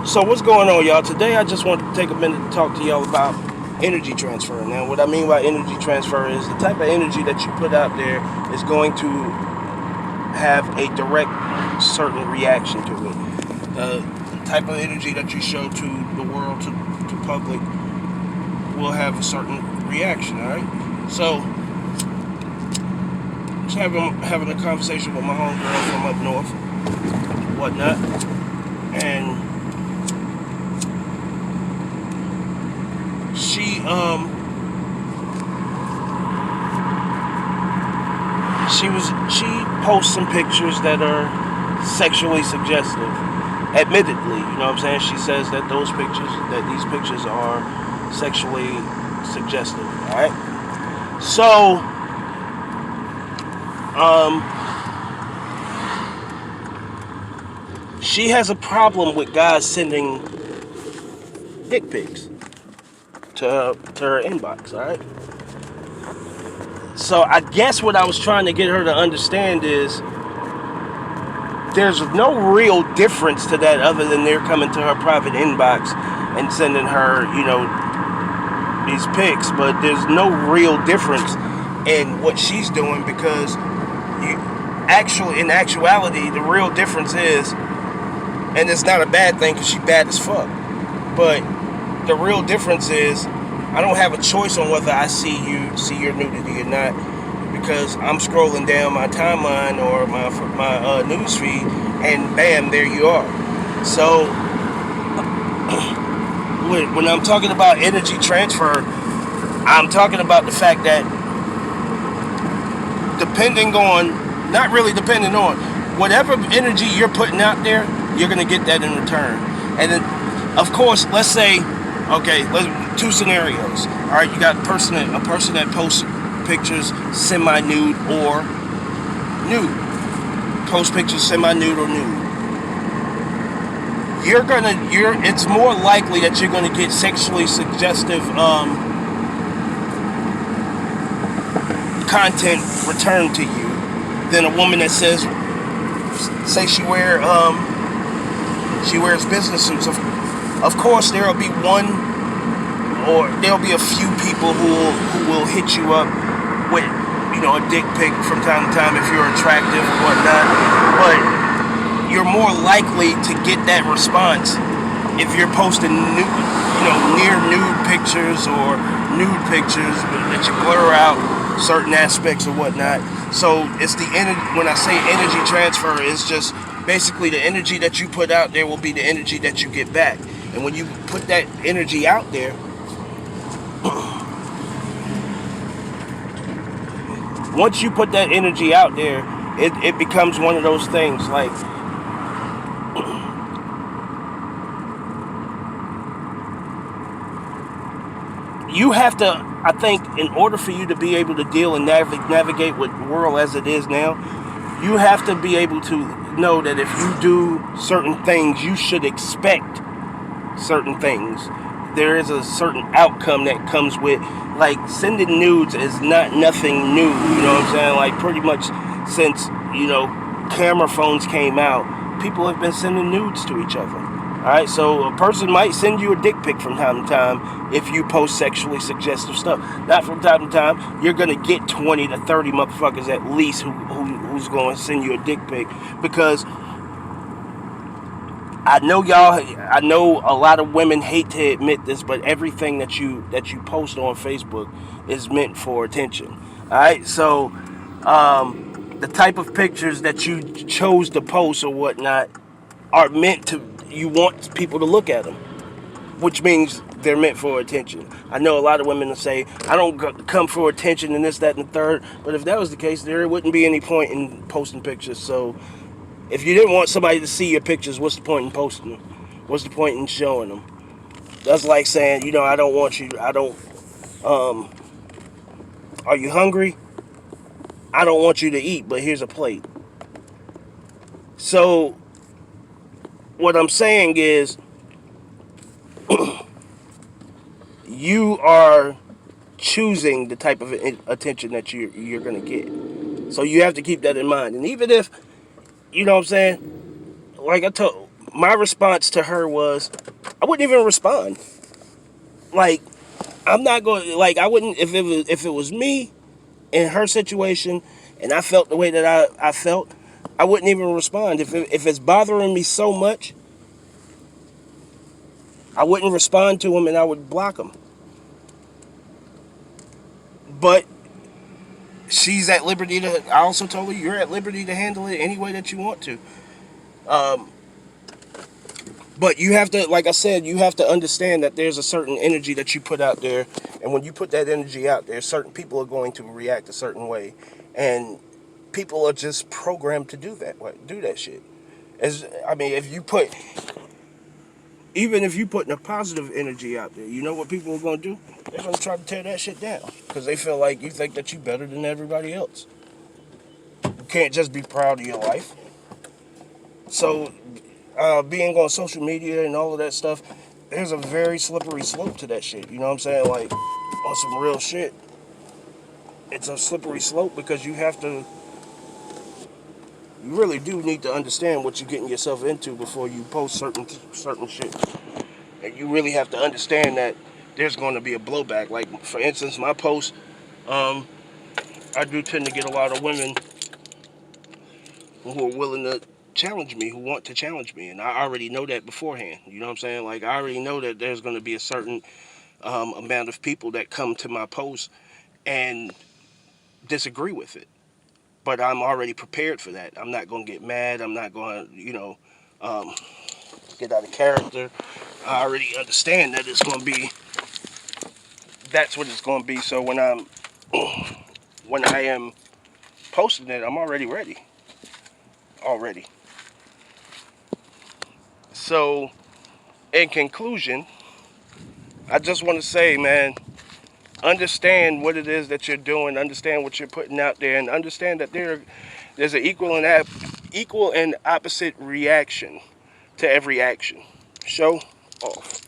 So what's going on, y'all? Today I just want to take a minute to talk to y'all about energy transfer. Now, what I mean by energy transfer is the type of energy that you put out there is going to have a direct certain reaction to it. The type of energy that you show to the world, to public, will have a certain reaction, all right? So, just having a conversation with my homegirl from up north, whatnot, and she she posts some pictures that are sexually suggestive. Admittedly, you know what I'm saying? She says that these pictures are sexually suggestive. Alright? So she has a problem with guys sending dick pics to her inbox, alright? So I guess what I was trying to get her to understand is there's no real difference to that other than they're coming to her private inbox and sending her, these pics, but there's no real difference in what she's doing because in actuality, the real difference is, and it's not a bad thing because she's bad as fuck, but the real difference is I don't have a choice on whether I see your nudity or not because I'm scrolling down my timeline or my news feed and bam, there you are. So when I'm talking about energy transfer, I'm talking about the fact that not really depending on whatever energy you're putting out there, you're going to get that in return. And then, of course, let's say, okay, two scenarios. All right, you got a person that posts pictures semi-nude or nude. Post pictures semi-nude or nude. It's more likely that you're gonna get sexually suggestive content returned to you than a woman that say she wears business suits. Of course, there'll be a few people who will hit you up with, a dick pic from time to time if you're attractive or whatnot. But you're more likely to get that response if you're posting near nude pictures or nude pictures that you blur out certain aspects or whatnot. So it's when I say energy transfer, it's just basically the energy that you put out there will be the energy that you get back. And when you put that energy out there, once you put that energy out there, it becomes one of those things like you have to, I think, in order for you to be able to deal and navigate with the world as it is now, you have to be able to know that if you do certain things, you should expect certain things. There is a certain outcome that comes with, like, sending nudes is nothing new, you know what I'm saying? Like, pretty much since, camera phones came out, people have been sending nudes to each other. Alright, so a person might send you a dick pic from time to time if you post sexually suggestive stuff. Not from time to time, you're going to get 20 to 30 motherfuckers at least who's going to send you a dick pic because I know a lot of women hate to admit this, but everything that you post on Facebook is meant for attention. Alright, so the type of pictures that you chose to post or whatnot are meant to, you want people to look at them, which means they're meant for attention. I know a lot of women will say, I don't come for attention and this, that, and the third, but if that was the case, there wouldn't be any point in posting pictures. So if you didn't want somebody to see your pictures, what's the point in posting them? What's the point in showing them? That's like saying, I don't want you, are you hungry? I don't want you to eat, but here's a plate. So what I'm saying is, you are choosing the type of attention that you're going to get. So you have to keep that in mind. And even if, you know what I'm saying, like I told, my response to her was, I wouldn't even respond. Like, I'm not going, like, I wouldn't, if it was me in her situation and I felt the way that I felt, I wouldn't even respond. If it's bothering me so much, I wouldn't respond to him and I would block him. But she's at liberty to, I also told her, you're at liberty to handle it any way that you want to. Um, but you have to, like I said, you have to understand that there's a certain energy that you put out there. And when you put that energy out there, certain people are going to react a certain way. And people are just programmed to do that shit. I mean, if you put, even if you putting a positive energy out there, you know what people are going to do? They're going to try to tear that shit down because they feel like you think that you're better than everybody else. You can't just be proud of your life. So, being on social media and all of that stuff, there's a very slippery slope to that shit. You know what I'm saying? Like, on some real shit. It's a slippery slope because you really do need to understand what you're getting yourself into before you post certain shit. And you really have to understand that there's going to be a blowback. Like, for instance, my post, I do tend to get a lot of women who are willing to challenge me, who want to challenge me, and I already know that beforehand. You know what I'm saying? Like, I already know that there's going to be a certain amount of people that come to my post and disagree with it. But I'm already prepared for that. I'm not going to get mad. I'm not going to, get out of character. I already understand that it's going to be, that's what it's going to be. So when I am posting it, I'm already ready. Already. So, in conclusion, I just want to say, man, understand what it is that you're doing, understand what you're putting out there, and understand that there's an equal and opposite reaction to every action. Show off.